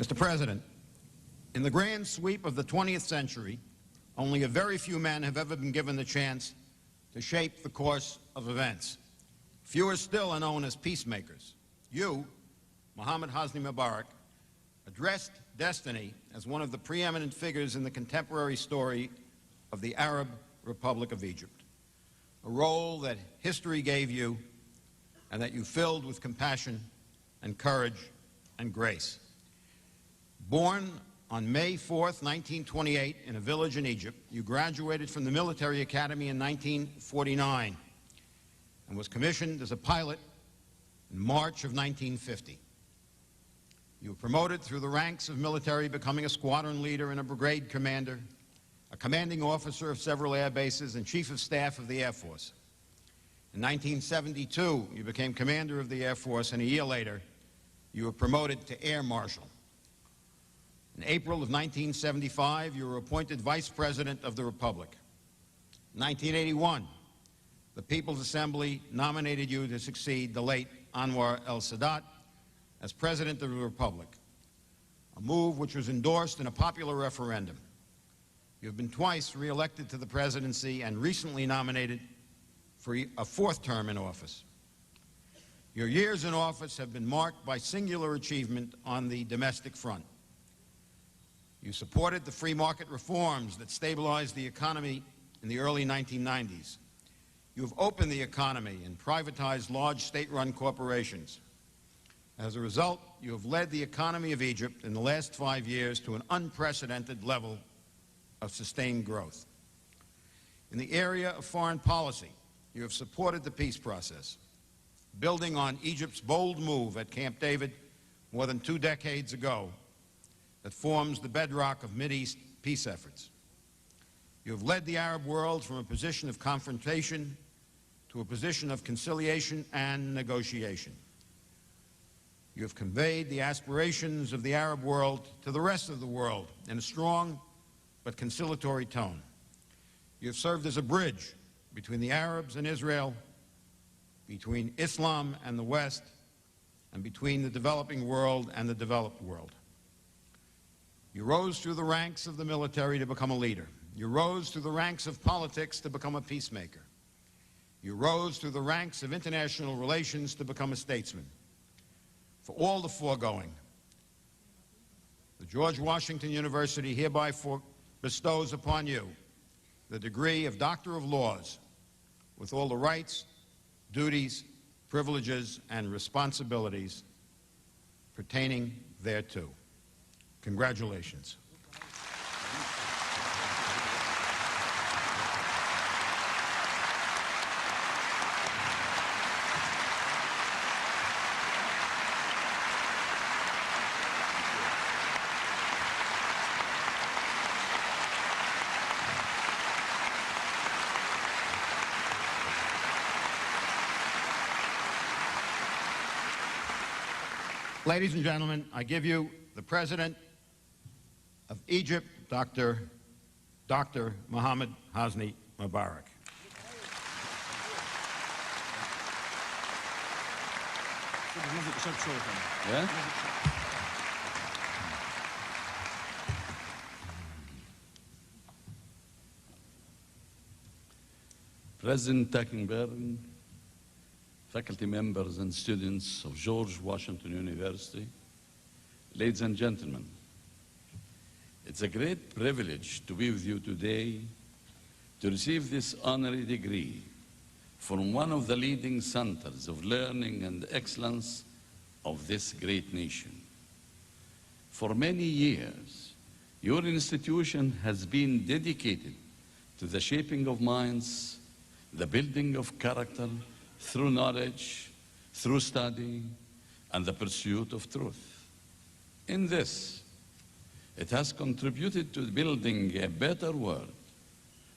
Mr. President, in the grand sweep of the 20th century, only a very few men have ever been given the chance to shape the course of events. Fewer still are known as peacemakers. You, Mohammad Hosni Mubarak, addressed destiny as one of the preeminent figures in the contemporary story of the Arab Republic of Egypt, a role that history gave you and that you filled with compassion and courage and grace. Born on May 4th, 1928, in a village in Egypt, you graduated from the military academy in 1949 and was commissioned as a pilot in March of 1950. You were promoted through the ranks of military, becoming a squadron leader and a brigade commander, a commanding officer of several air bases, and chief of staff of the Air Force. In 1972, you became commander of the Air Force, and a year later, you were promoted to Air Marshal. In April of 1975, you were appointed Vice President of the Republic. In 1981, the People's Assembly nominated you to succeed the late Anwar el-Sadat as President of the Republic, a move which was endorsed in a popular referendum. You have been twice re-elected to the presidency and recently nominated for a fourth term in office. Your years in office have been marked by singular achievement on the domestic front. You supported the free market reforms that stabilized the economy in the early 1990s. You have opened the economy and privatized large state-run corporations. As a result, you have led the economy of Egypt in the last 5 years to an unprecedented level of sustained growth. In the area of foreign policy, you have supported the peace process, building on Egypt's bold move at Camp David more than 2 decades ago that forms the bedrock of Mideast peace efforts. You have led the Arab world from a position of confrontation to a position of conciliation and negotiation. You have conveyed the aspirations of the Arab world to the rest of the world in a strong but conciliatory tone. You have served as a bridge between the Arabs and Israel, between Islam and the West, and between the developing world and the developed world. You rose through the ranks of the military to become a leader. You rose through the ranks of politics to become a peacemaker. You rose through the ranks of international relations to become a statesman. For all the foregoing, the George Washington University hereby bestows upon you the degree of Doctor of Laws with all the rights, duties, privileges, and responsibilities pertaining thereto. Congratulations. Ladies and gentlemen, I give you the President of Egypt, Dr. Mohammad Hosni Mubarak. Yeah? President Tackenberg, faculty members and students of George Washington University, ladies and gentlemen, it's a great privilege to be with you today to receive this honorary degree from one of the leading centers of learning and excellence of this great nation. For many years, your institution has been dedicated to the shaping of minds, the building of character through knowledge, through study, and the pursuit of truth. In this, it has contributed to building a better world,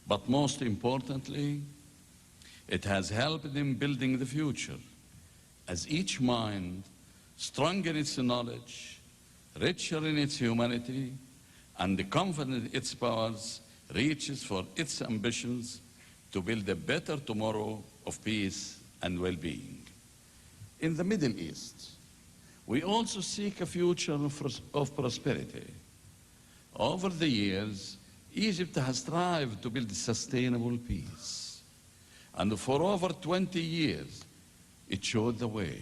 but most importantly, it has helped in building the future, as each mind, strong in its knowledge, richer in its humanity, and confident in its powers, reaches for its ambitions to build a better tomorrow of peace and well-being. In the Middle East, We also seek a future of prosperity. Over the years, Egypt has strived to build sustainable peace. And for over 20 years, it showed the way.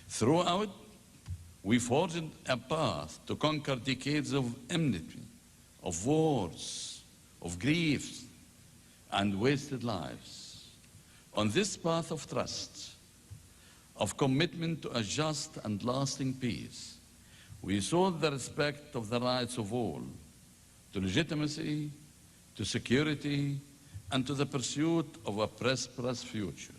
Throughout, we forged a path to conquer decades of enmity, of wars, of grief, and wasted lives. On this path of trust, of commitment to a just and lasting peace, we sought the respect of the rights of all, to legitimacy, to security, and to the pursuit of a prosperous future.